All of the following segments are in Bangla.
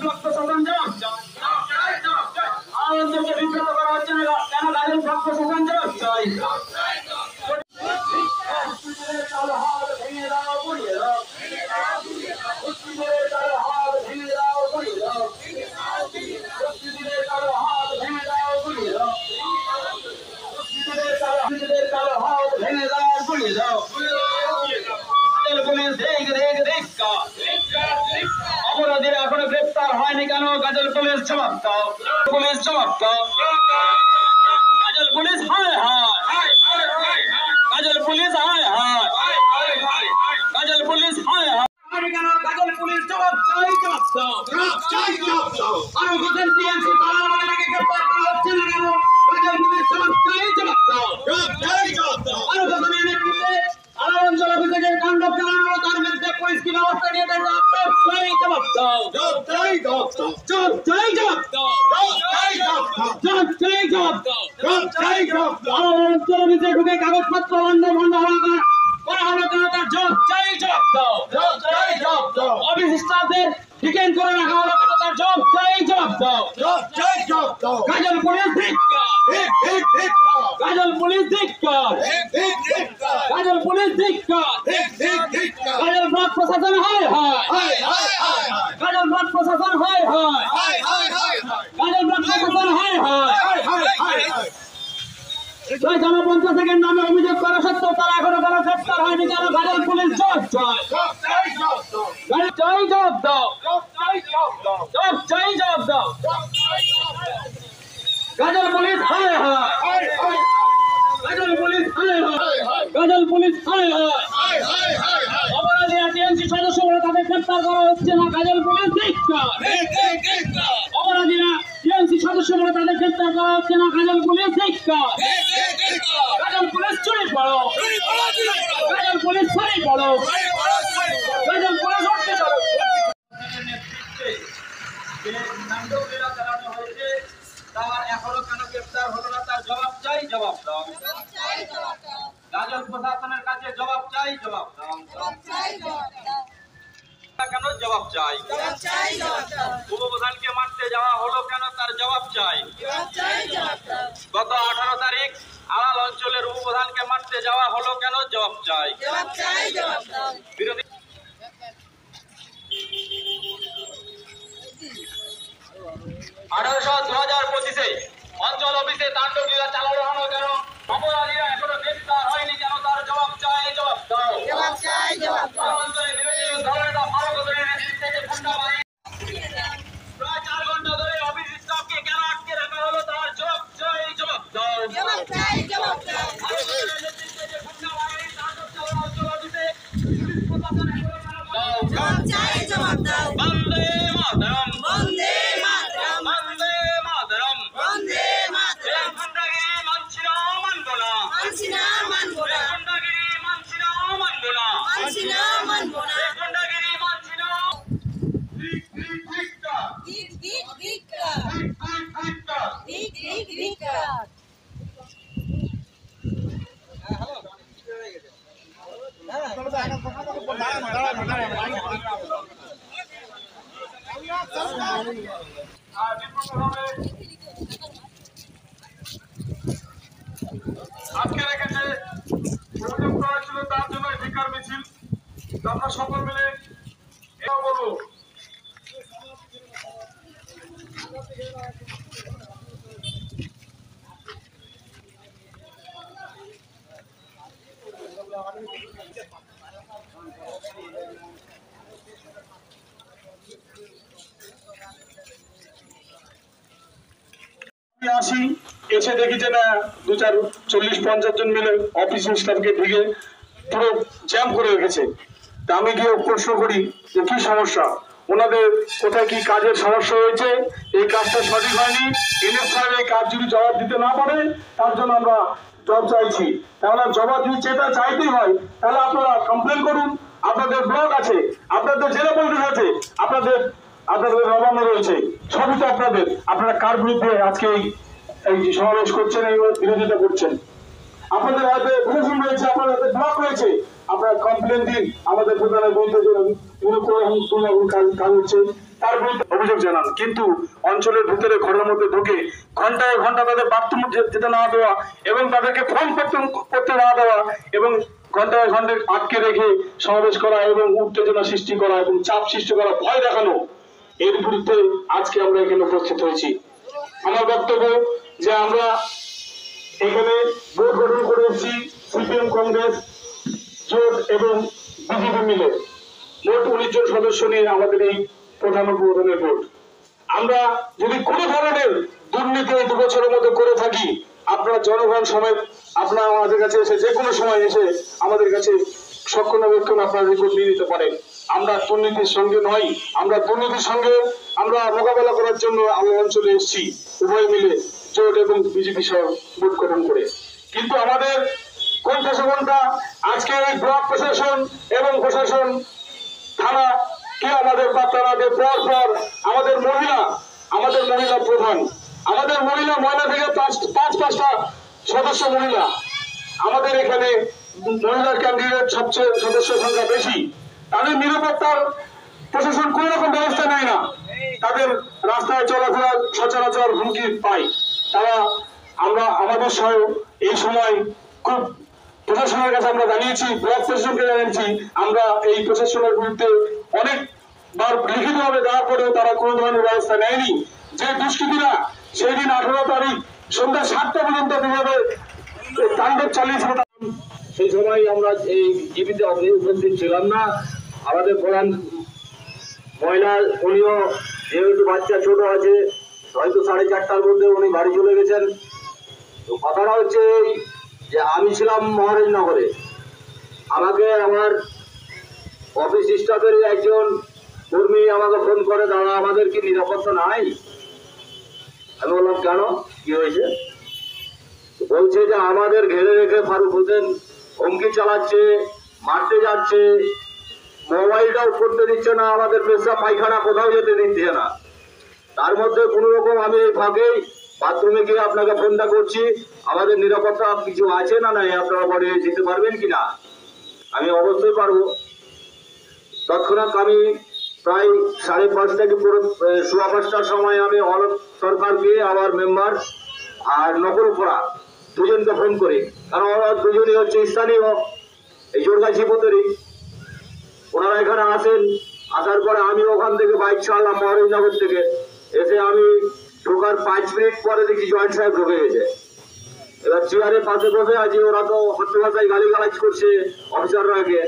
ব্লক প্রশাসন জবাব চাই। আনন্দকে বিব্রত করা হচ্ছে না কেন গাজল ব্লক প্রশাসন জবাব চাই। ভেঙে দাও গুড়িয়ে দাও, কারো হাত ভেঙে দাও গুড়িয়ে দাও, কারো হাত ভেঙে দাও গুড়িয়ে দাও, কারো হাত ভেঙে দাও গুড়িয়ে দাও। পুলিশ দেখ দেখ দেখা অপরাধীরা এখনো গ্রেপ্তার হয়নি কেন? গাজল পুলিশ জবাব দাও, পুলিশ জবাব দাও। গাজল পুলিশ হায় হায়, গাজল পুলিশ হায় হায়, গাজল পুলিশ হায় হায় কেন? গাজল পুলিশ জবাব চাই, জবাব দাও, আরো কোথায় টিএমসি তালার মানে তাকে গ্রেপ্তার করা হচ্ছে না কেন? গাজল পুলিশ জবাব চাই, জবাব দাও, আরো কোথায় নেতৃত্বে আলার অঞ্চল অফিসে কাণ্ড চালানো হলো তার বিরুদ্ধে পুলিশ কি ব্যবস্থা নিয়ে জবাব চাই, জবাব দাও, জবাব চাই, জবাব দাও, জবাব চাই, জবাব দাও, জবাব চাই, জবাব দাও, জবাব চাই, জবাব দাও। আলার অঞ্চল অফিসে ঢুকে কাগজপত্র ভণ্ড করা হলো কেন? তার জবাব চাই, জবাব দাও, জবাব চাই, জবাব দাও। অফিস স্টাফদের ডিটেইন করে রাখা হলো কেন? তার জবাব চাই, জবাব দাও, জবাব চাই, জবাব দাও। গাজল পুলিশ ধিক্কার, গাজল পুলিশ ধিক্কার, গাজল পুলিশ ধিক্কার, গাজল ব্লক প্রশাসন হায় হায়, গাজল ব্লক প্রশাসন হায় হায়, গাজল ব্লক প্রশাসন হায় হায়। জনপঞ্চায়েতের নামে অভিযোগ করা সত্ত্বেও তারা এখনো কারো গ্রেপ্তার হয়নি কেন? গাজল পুলিশ জবাব চাই, গাজল চাই, জবাব দাও, জবাব চাই, জবাব দাও। গাজল পুলিশ হায় হায়, গাজল পুলিশ হায় হায়, গাজল পুলিশ হায় হায়। অপরাধীরা টিএমসি সদস্য বলে তাদের গ্রেপ্তার করা হচ্ছে না, গাজল পুলিশ ধিক্কার। অপরাধীরা টিএমসি সদস্য বলে তাদের গ্রেপ্তার করা হচ্ছে না, গাজল পুলিশ ধিক্কার। গাজল পুলিশ চুরি পড়ো, গাজল পুলিশ চুরি পড়ো, গাজল পুলিশ উঠতে চলো। চালানো হয়েছে তার এখনো কেন গ্রেপ্তার হলো না? তার জবাব চাই, জবাব দাও। গাজল প্রশাসনের কাছে জবাব চাই, জবাব দাও, কেন? জবাব চাই। উপপ্রধানকে মারতে যাওয়া হলো কেন? তার জবাব চাই। গত 18 তারিখ আলাল অঞ্চলের উপপ্রধানকে মারতে যাওয়া হলো কেন? জবাব চাই। বিরোধী 18/2025 অঞ্চল অফিসে তাণ্ডবলীলা চালানো হলো কেন? অপরাধীরা এখনো গ্রেপ্তার হয়নি কেন? তার জবাব চাই, জবাব দাও, অঞ্চলে বিরোধী দলেরা মানবতার নেতৃত্বে গুন্ডাবাজি প্রায় 4 ঘন্টা ধরে অফিস স্টাফকে কেন আটকে রাখা হলো? তার জবাব চাই, জবাব দাও, বন্দে মাতরম, বন্দে মাতরম, বন্দে মাতরম, বন্দে মাতরম। গুন্ডাগিরি মানছি না, মানবো না, মানছি না, মানবো না। গুন্ডাগিরি মানছি না, মানবো না, মানছি না, মানবো না। গুন্ডাগিরি মানছি না। আজকে রেখেছে অভিযোগ করা ছিল তার জন্য ভিকার মিছিল। আমরা সকল মিলে এটাও বলবো আসি, এসে দেখি যে না 2-4-40-50 জন মিলে অফিস স্টাফকে ঢেকে পুরো জ্যাম করে রেখেছে। তা আমি গিয়ে প্রশ্ন করি যে কি সমস্যা, ওনাদের কোথায় কি কাজের সমস্যা হয়েছে, এই কাজটা সঠিক হয়নি, এনএস সাহেব এই কাজ যদি জবাব দিতে না পারে তার জন্য আমরা জবাব চাইছি। তাহলে জবাব যদি চেতা চাইতেই হয় তাহলে আপনারা কমপ্লেন করুন, আপনাদের ব্লক আছে, আপনাদের জেলা পুলিশ আছে, আপনাদের নবান্ন রয়েছে, সবই তো আপনাদের। আপনারা কার বিরুদ্ধে আজকে এই সমাবেশ করছেন, এই বিরোধিতা করছেন? আপনাদের হাতে প্রশাসন রয়েছে, আপনাদের হাতে ব্লক রয়েছে, আপনারা কমপ্লেন দিন আমাদের প্রধানের বিরুদ্ধে কাজ হচ্ছে তার বিরুদ্ধে অভিযোগ জানান। কিন্তু অঞ্চলের ভিতরে ঘরের মধ্যে ঢুকে ঘন্টায় ঘন্টা তাদের বাথরুম যেতে না দেওয়া এবং তাদেরকে ফোন করতে না দেওয়া এবং ঘন্টায় ঘন্টায় আটকে রেখে সমাবেশ করা এবং উত্তেজনা সৃষ্টি করা এবং চাপ সৃষ্টি করা, ভয় দেখানো, এর বিরুদ্ধে আজকে আমরা এখানে উপস্থিত হয়েছি। আমার বক্তব্য যে আমরা এখানে বোর্ড গঠন করেছি সিপিএম, কংগ্রেস জোট এবং বিজেপি মিলে মোট 19 জন সদস্য নিয়ে আমাদের এই প্রধান উপপ্রধানের বোর্ড। আমরা যদি কোনো ধরনের দুর্নীতি 2 বছরের মধ্যে করে থাকি, আপনারা জনগণ সমেত আপনারা আমাদের কাছে এসে যে কোনো সময় এসে আমাদের কাছে রক্ষণাবেক্ষণ আপনারা রিপোর্ট নিয়ে নিতে পারেন। আমরা দুর্নীতির সঙ্গে নয়, আমরা দুর্নীতির সঙ্গে আমরা মোকাবেলা করার জন্য আমরা অঞ্চলে এসেছি উভয় মিলে জোট এবং বিজেপি সহ বোর্ড গঠন করে। কিন্তু আমাদের কোন প্রশাসনটা আজকে এই ব্লক প্রশাসন এবং প্রশাসন থানা কে আমাদের পাত্তা না দিয়ে পর পর আমাদের মহিলা প্রধান, আমাদের মহিলা থেকে পাঁচটা সদস্য মহিলা, আমাদের এখানে মহিলা ক্যান্ডিডেট সবচেয়ে সদস্য সংখ্যা বেশি, তাদের নিরাপত্তার প্রশাসন কোন রকম ব্যবস্থা নেয় না, তাদের রাস্তায় চলাফেরা সচরাচর হুমকি পায় তারা। আমরা আমাদের সহ এই সময় খুব প্রশাসনের কাছে আমরা জানিয়েছি, ব্লক প্রশাসনকে জানিয়েছি, আমরা এই প্রশাসনের বিরুদ্ধে অনেকবার লিখিতভাবে দেওয়ার পরেও তারা কোনো ধরনের ব্যবস্থা নেয়নি। যে দুষ্কৃতীরা সেই দিন 18 তারিখ সন্ধ্যা 7টা পর্যন্ত যেভাবে তাণ্ডব চালিয়েছিল, সেই সময় আমরা এই জীবিতে উপস্থিত ছিলাম না। আমাদের প্রধান মহিলা উনিও যেহেতু বাচ্চা ছোট আছে, হয়তো 4:30টার মধ্যে উনি বাড়ি চলে গেছেন। তো কথাটা হচ্ছে যে আমি ছিলাম মহারাজনগরে, আমাকে আমার অফিস স্টাফের একজন কর্মী আমাকে ফোন করে, দাদা আমাদের কি নিরাপত্তা নাই? আমি বললাম কেন, কি হয়েছে? বলছে যে আমাদের ঘেরে রেখে ফারুক হোসেন হুমকি চালাচ্ছে, মারতে যাচ্ছে, মোবাইলটাও করতে দিচ্ছে না, আমাদের পেশা পায়খানা কোথাও যেতে দিচ্ছে না। তার মধ্যে কোনো রকম আমি এই ফাঁকে বাথরুমে গিয়ে আপনাকে ফোনটা করছি, আমাদের নিরাপত্তা কিছু আছে না নাই, আপনারা পরে যেতে পারবেন কিনা? আমি অবশ্যই পারবো। তৎক্ষণাৎ আমি প্রায় 5:30 থেকে 5:15টার সময় আমি অলোক সরকারকে, আমার মেম্বার আর নকলপুরা দুজনকে ফোন করি, কারণ ওরা দুজনই হচ্ছে স্থানীয় এই জোরগাছিপতেরই। ওনারা এখানে আসেন, আসার পরে আমি ওখান থেকে বাইক ছাড়লাম মহারাজনগর থেকে, এসে আমি ঢোকার 5 মিনিট পরে দেখি জয়েন্ট সাহেব ঢুকে গেছে। এবার চেয়ারের পাশে বসে আছি, ওরা তো হট্ট ভাষায় গালিগালাজ করছে অফিসাররাকে।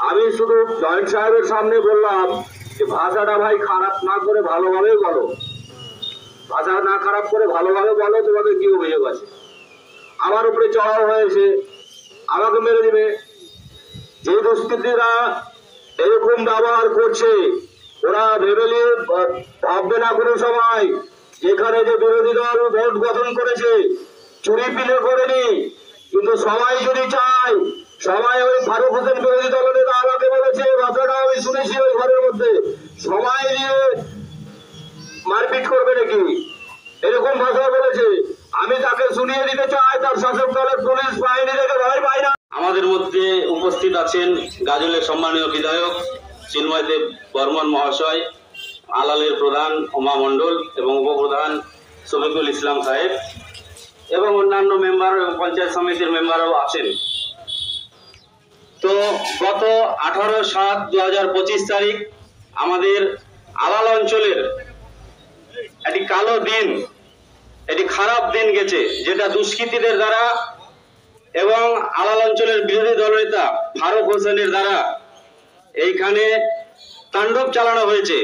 আমি শুধু জয়েন্ট সাহেবের সামনে বললাম যে ভাষাটা ভাই খারাপ না করে ভালোভাবে বলো, ভাষা না খারাপ করে ভালোভাবে বলো, তোমাদের কি অভিযোগ আছে? আমার উপরে চড়াও হয়েছে, আমাকে মেরে দিবে। যে দুষ্কৃতীরা এরকম ব্যবহার করছে ওরা ভাববে না কোনো সময় যেখানে যে বিরোধী দল ভোট গঠন করেছে চুরি পিলে করেনি, কিন্তু সবাই যদি চায়, সবাই ওই ফারুক হোসেন বিরোধী দলের নেতা আমাকে বলেছে, ভাষাটা আমি শুনেছি ওই ঘরের মধ্যে, সবাই নিয়ে মারপিট করবে নাকি, এরকম ভাষা বলেছে। আমি তাকে শুনিয়ে দিতে চাই, তার শাসক দলের পুলিশ বাহিনী থেকে ভয় পায় না। আমাদের মধ্যে উপস্থিত আছেন গাজলের সম্মানীয় বিধায়ক চিন্ময় দেব বর্মন মহাশয়, আলালের প্রধান উমা মণ্ডল এবং উপপ্রধান শফিকুল ইসলাম সাহেব এবং অন্যান্য মেম্বার এবং পঞ্চায়েত সমিতির মেম্বারও আছেন। তো গত 18/7/2025 তারিখ আমাদের আলাল অঞ্চলের একটি কালো দিন, একটি খারাপ দিন গেছে, যেটা দুষ্কৃতীদের দ্বারা এবং আলাল অঞ্চলের বিরোধী দলনেতা ফারুক হোসেনের দ্বারা এইখানে তাণ্ডব চালানো হয়েছে।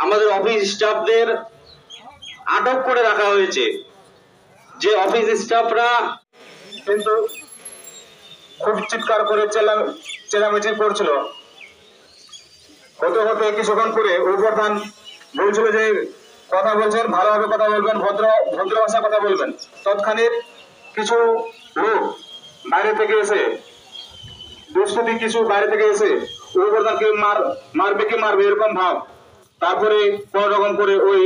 আমাদের অফিস স্টাফদের আটক করে রাখা হয়েছে। যে অফিস স্টাফরা কিন্তু খুব চিৎকার করে চেঁচামেচি করছিল। হতে হতে কিছুক্ষণ করে উপপ্রধান বলছিল যে কথা বলছেন, ভালোভাবে কথা বলবেন, ভদ্র ভাষায় কথা বলবেন। তৎক্ষণিক কিছু লোক বাইরে থেকে এসে, দুষ্কৃতী কিছু বাইরে থেকে এসে উপপ্রধানকে মারবে কি মারবে এরকম ভাব, তারপরে কোন রকম করে ওই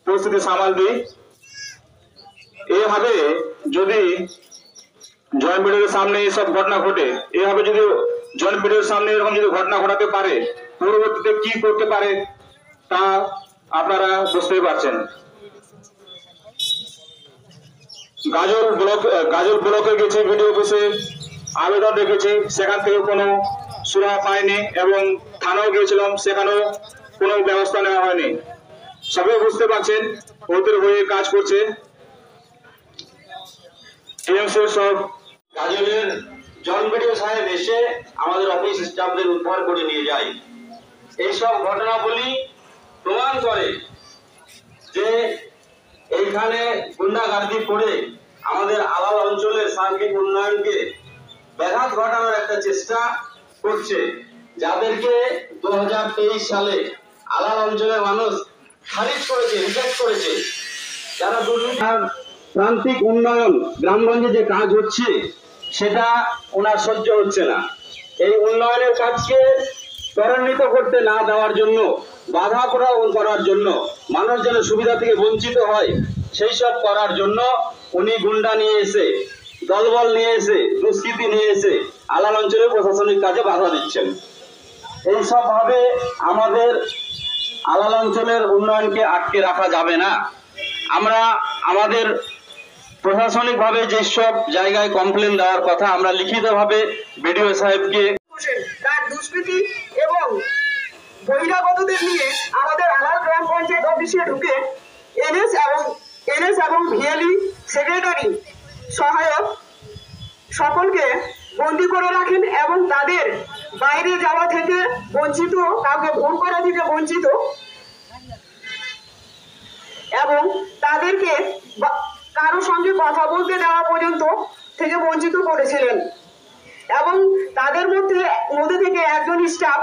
পরিস্থিতি সামাল দিই। এইভাবে যদি জয়েন্ট বিডিওর সামনে এইসব ঘটনা ঘটে, এইভাবে যদি জয়েন্ট বিডিওর সামনে এরকম যদি ঘটনা ঘটাতে পারে, পরবর্তীতে কি করতে পারে তা আপনারা বুঝতেই পারছেন। গাজল ব্লকে গেছে ভিডিও অফিসে, আবেদন রেখেছি, সেখান থেকে কোনো সুরাহা পায়নি, এবং থানাও গিয়েছিলাম, সেখানেও কোনো ব্যবস্থা নেওয়া হয়নি। সবাই বুঝতে পারছেন ওদের হয়ে কাজ করছে টিএমসি সব। গাজলের জন বিডিও সাহেব এসে আমাদের অফিস স্টাফদের উদ্ধার করে নিয়ে যায়। এইসব ঘটনাবলী প্রমাণ করে যে এইখানে গুন্ডাগার্দি করে আমাদের আলাল অঞ্চলের সার্বিক উন্নয়নকে ব্যাঘাত ঘটানোর একটা চেষ্টা করছে, যাদেরকে 2023 সালে আলাল অঞ্চলের মানুষ খারিজ করেছে, রিজেক্ট করেছে। যারা দুর্নীতি প্রান্তিক উন্নয়ন গ্রামগঞ্জে যে কাজ হচ্ছে সেটা ওনার সহ্য হচ্ছে না। এই উন্নয়নের কাজকে ত্বরান্বিত করতে না দেওয়ার জন্য, বাধা করার জন্য, মানুষ যেন সুবিধা থেকে বঞ্চিত হয় সেই সব করার জন্য উনি গুন্ডা নিয়ে এসে, দলবল নিয়ে এসে, দুষ্কৃতি নিয়ে এসে আলাল অঞ্চলের প্রশাসনিক কাজে বাধা দিচ্ছেন। এইসব ভাবে আমাদের আলাল অঞ্চলের উন্নয়নকে আটকে রাখা যাবে না। আমরা আমাদের প্রশাসনিক ভাবে যেসব জায়গায় কমপ্লেন দেওয়ার কথা আমরা লিখিতভাবে বিডিও সাহেবকে, তার দুষ্কৃতি এবং বহিরাগতদের নিয়ে আমাদের আলাল গ্রাম পঞ্চায়েত অফিসে ঢুকে এনএস এবং ভিএলই সেক্রেটারি সহায়ক সকলকে বন্দী করে রাখেন এবং তাদের বাইরে যাওয়া থেকে বঞ্চিত, কাউকে ভোট করা থেকে বঞ্চিত, এবং তাদেরকে কারো সঙ্গে কথা বলতে দেওয়া পর্যন্ত থেকে বঞ্চিত করেছিলেন। এবং তাদের মধ্যে থেকে একজন স্টাফ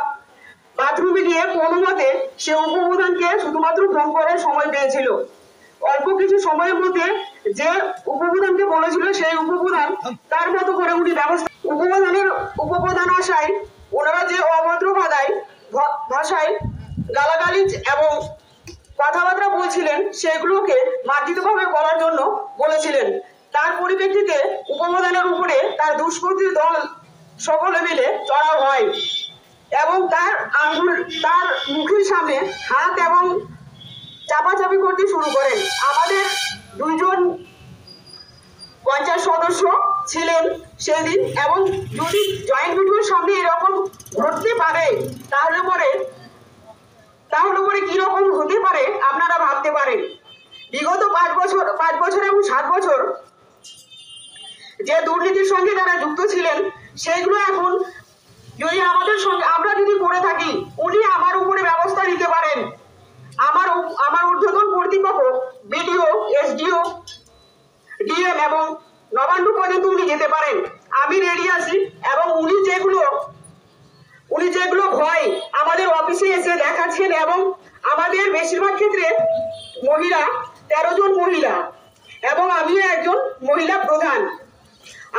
বাথরুমে গিয়ে কোনো মতে সে উপপ্রধানকে শুধুমাত্র ফোন করার সময় পেয়েছিল। অল্প কিছু সময়ের মধ্যে যে উপপ্রধানকে বলেছিল সেই উপপ্রধান তার মতো করে উনি ব্যবস্থা, উপপ্রধান আশায় ওনারা যে অভদ্র ভাষায় গালাগালিজ এবং কথাবার্তা বলছিলেন সেগুলোকে মার্জিতভাবে বলার জন্য বলেছিলেন। তার পরিপ্রেক্ষিতে উপপ্রধানের উপরে তার দুষ্কৃতী দল সকলে মিলে চড়াও হয় এবং তার মুখের সামনে হাত এবং চাপাচাপি করতে শুরু করেন। আমাদের 2 জন পঞ্চায়েত সদস্য ছিলেন সেদিন, এবং যদি জয়েন্ট বিডিওর সামনে এরকম ঘটতে পারে তাহলে পরে কি রকম হতে পারে আপনারা ভাবতে পারেন। বিগত 5 বছর এবং 7 বছর যে দুর্নীতির সঙ্গে যারা যুক্ত ছিলেন সেগুলো এখন যদি আমাদের সঙ্গে আমরা যদি করে থাকি, উনি আমার উপরে ব্যবস্থা নিতে পারেন। আমার ঊর্ধ্বতন কর্তৃপক্ষ বিডিও, এসডিও, ডিএম এবং নবান্ন পর্যন্ত উনি যেতে পারেন। আমি রেডি আছি, এবং উনি যেগুলো ভয় আমাদের অফিসে এসে দেখাচ্ছেন, এবং আমাদের বেশিরভাগ ক্ষেত্রে মহিলা, 13 জন মহিলা, এবং আমিও একজন মহিলা প্রধান।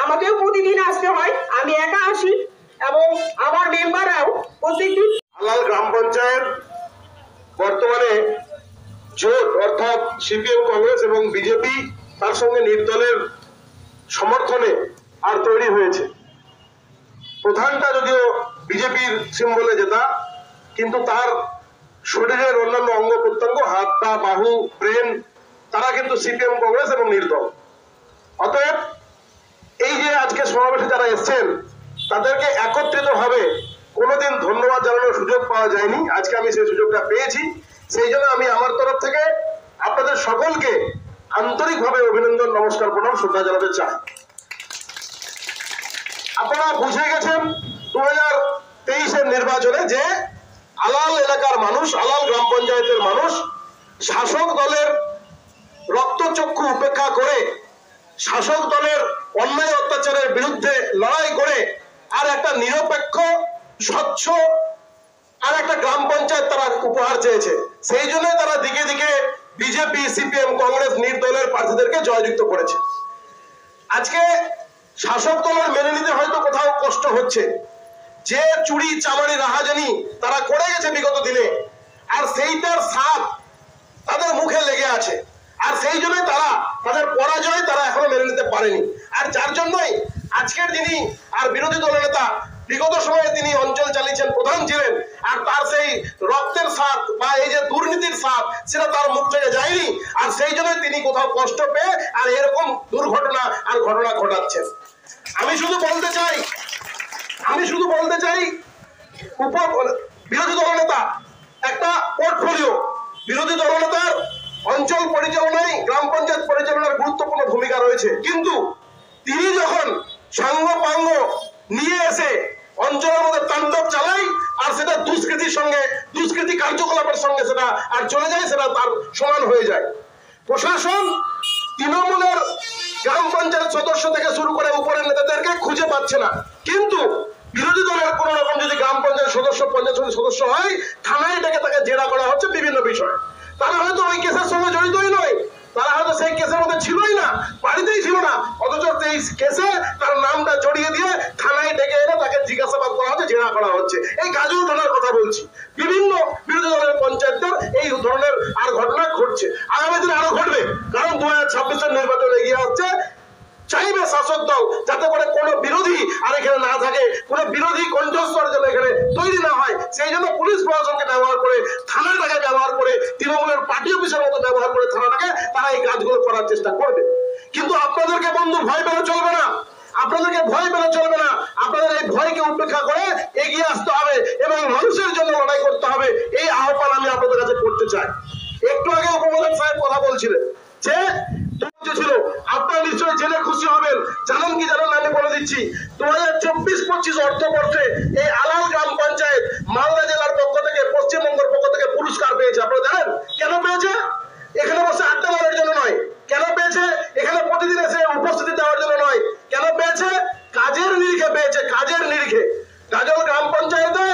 আমাকেও প্রতিদিন আসতে হয়, আমি একা আসি এবং আমার মেম্বাররাও প্রত্যেকদিন। আলাল গ্রাম পঞ্চায়েত বর্তমানে জোট, অর্থাৎ সিপিএম, কংগ্রেস এবং বিজেপি, তার সঙ্গে নির্দলের সমর্থনে আর তৈরি হয়েছে। প্রধানটা যদিও বিজেপির সিম্বলে জেতা, কিন্তু তার শরীরের অন্যান্য অঙ্গ প্রত্যঙ্গ, হাত পা, বাহু, ব্রেন, তারা কিন্তু সিপিএম, কংগ্রেস এবং নির্দল। অতএব এই যে আজকে সমাবেশে যারা এসছেন তাদেরকে একত্রিতভাবে কোনোদিন ধন্যবাদ জানানোর সুযোগ পাওয়া যায়নি। আজকে আমি সেই সুযোগটা পেয়েছি, সেই জন্য আমি আমার তরফ থেকে আপনাদের সকলকে আন্তরিকভাবে অভিনন্দন, নমস্কার, প্রণাম, শ্রদ্ধা জানাতে চাই। আপনারা বুঝে গেছেন 2023-এর নির্বাচনে যে আলাল এলাকার মানুষ, আলাল গ্রাম পঞ্চায়েতের মানুষ শাসক দলের রক্তচক্ষু উপেক্ষা করে, শাসক দলের অন্যায় অত্যাচারের বিরুদ্ধে লড়াই করে আর একটা নিরপেক্ষ, স্বচ্ছ আর একটা গ্রাম পঞ্চায়েত তারা উপহার চেয়েছে। সেই জন্য তারা দিকে দিকে বিজেপি, সিপিএম, কংগ্রেস, নির্দলের প্রার্থীদেরকে জয়যুক্ত করেছে। আজকে শাসক দলের মেনে নিতে হয়তো কোথাও কষ্ট হচ্ছে, যে চুরি চামারি রাহাজানি তারা করে গেছে বিগত দিনে, আর সেইটার স্বাদ তাদের মুখে লেগে আছে। আর সেই জন্যই তাদের পরাজয় তারা এখনো মেনে নিতে পারেনি। আর যার জন্যই আজকের দিনই আর বিরোধী দলের নেতা বিগত সময়ে তিনি অঞ্চল চালিয়েছেন, প্রধান ছিলেন, আর তার সেই রক্তের স্বাদ বা এই যে দুর্নীতির স্বাদ সেটা তার মুখ থেকে যায়নি। আর সেই জন্য তিনি কোথাও কষ্ট পেয়ে আর এরকম দুর্ঘটনা আর ঘটনা ঘটাচ্ছেন। আমি শুধু বলতে চাই বিরোধী দলনেতা একটা পোর্টফোলিও, বিরোধী দলনেতার অঞ্চল পরিচালনায় গ্রাম পঞ্চায়েত পরিচালনার গুরুত্বপূর্ণ ভূমিকা রয়েছে, কিন্তু তিনি যখন সাঙ্গ পাঙ্গ নিয়ে এসে অঞ্চলের মধ্যে তাণ্ডব চালাই আর সেটা দুষ্কৃতি কার্যকলাপের সঙ্গে সেটা আর চলে যায়, সেটা তার সমান হয়ে যায়। প্রশাসন তৃণমূলের গ্রাম পঞ্চায়েত সদস্য থেকে শুরু করে উপরের নেতাদেরকে খুঁজে পাচ্ছে না, কিন্তু বিরোধী দলের কোন রকম যদি গ্রাম পঞ্চায়েত সদস্য হয়, থানায় ডেকে তাকে জেরা করা হচ্ছে বিভিন্ন বিষয়ে। তারা হয়তো ওই কেসের সঙ্গে জড়িতই নয়, তারা হয়তো সেই কেসের মধ্যে ছিলই না, বাড়িতেই ছিল না, অথচ এই কেসে তার নামটা জড়িয়ে দিয়ে থানায় ডেকে এনে তাকে জিজ্ঞাসাবাদ করা হচ্ছে, জেরা করা হচ্ছে। এই গাজল থানার কথা বলছি। বিভিন্ন বিরোধী দলের পঞ্চায়েতদের এই ধরনের আর ঘটনা ঘটছে, আগামী দিনে আরো ঘটবে, কারণ 2026-এর নির্বাচন এগিয়ে আসছে। চাইবে শাসক দল যাতে করে কোনো বিরোধী আর এখানে না থাকে, কোনো বিরোধী কণ্ঠস্বর যেন এখানে তৈরি না হয়, সেই জন্য পুলিশ প্রশাসনকে ব্যবহার করে, থানাটাকে ব্যবহার করে, তৃণমূলের পার্টি অফিসের মতো ব্যবহার করে থানাটাকে তারা এই কাজগুলো করার চেষ্টা করবে। কিন্তু আপনাদেরকে বন্ধু ভয় পেলে চলবে না, আপনাদের এই ভয়কে উপেক্ষা করে এগিয়ে আসতে হবে এবং মানুষের জন্য লড়াই করতে হবে। এই আহ্বান আমি আপনাদের কাছে করতে চাই। একটু আগে উপপ্রধান সাহেব কথা বলছিলেন যে ছিল, আপনারা নিশ্চয়ই জেনে খুশি হবেন। জানেন কি জানেন, আমি বলে দিচ্ছি, 2024-25 অর্থবর্ষে এই আলাল গ্রাম পঞ্চায়েত মালদা জেলার পক্ষ থেকে, পশ্চিমবঙ্গের পক্ষ থেকে পুরস্কার পেয়েছে। আপনারা জানেন কেন পেয়েছে? এখানে বসে আড্ডা মারার জন্য নয়। কেন পেয়েছে? এখানে প্রতিদিন এসে উপস্থিতি দেওয়ার জন্য নয়। কেন পেয়েছে? কাজের নিরিখে পেয়েছে, কাজের নিরিখে। গাজল গ্রাম পঞ্চায়েতে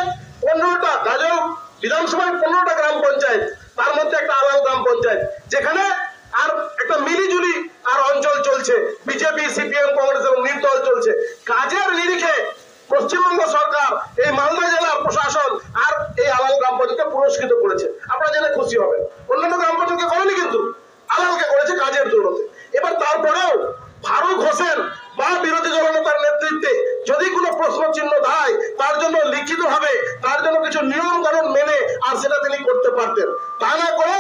15টা, গাজল বিধানসভায় 15টা গ্রাম পঞ্চায়েত, তার মধ্যে একটা আলাল গ্রাম পঞ্চায়েত, যেখানে আর একটা মিলিজুলি আর অঞ্চল চলছে, বিজেপি, সিপিএম, কংগ্রেস এবং নির্দল চলছে। কাজের নিরিখে পশ্চিমবঙ্গ সরকার, এই মালদা জেলার প্রশাসন আর এই আলাল গ্রাম পঞ্চায়েতকে পুরস্কৃত করেছে। আপনারা জেনে খুশি হবেন। অন্যান্য গ্রাম পঞ্চায়েতকে করেনি, কিন্তু আলালকে করেছে কাজের দৌলতে। এবার তারপরেও ফারুক হোসেন বা বিরোধী দলনেতার নেতৃত্বে যদি কোনো প্রশ্ন চিহ্ন দেয়, তার জন্য লিখিত হবে, তার জন্য কিছু নিয়ম কানুন মেনে আর সেটা তিনি করতে পারতেন। তা না করে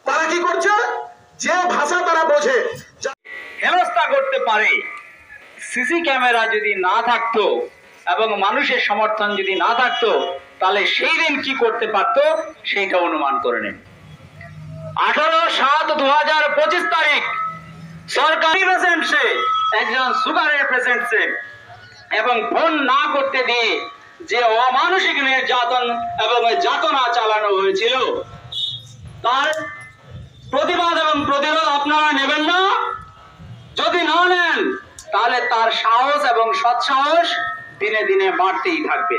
তারা কি করছে, যে ভাষা তারা বোঝে, হেনস্থা করতে পারে। সিসি ক্যামেরা যদি না থাকতো এবং মানুষের সমর্থন যদি না থাকতো, তাহলে সেই দিন কি করতে পারতো সেইটা অনুমান করে নেন। 18/7/2025 তারিখ সরকারি পেশেন্টে একজন সুগারের পেশেন্টে এবং ফোন না করতে দিয়ে যে অমানসিক নির্যাতন এবং যাতনা চালানো হয়েছিল, তার প্রতিবাদ এবং প্রতিরোধ আপনারা নেবেন না? যদি না নেন, তাহলে তার সাহস এবং সৎসাহস দিনে দিনে বাড়তেই থাকবে।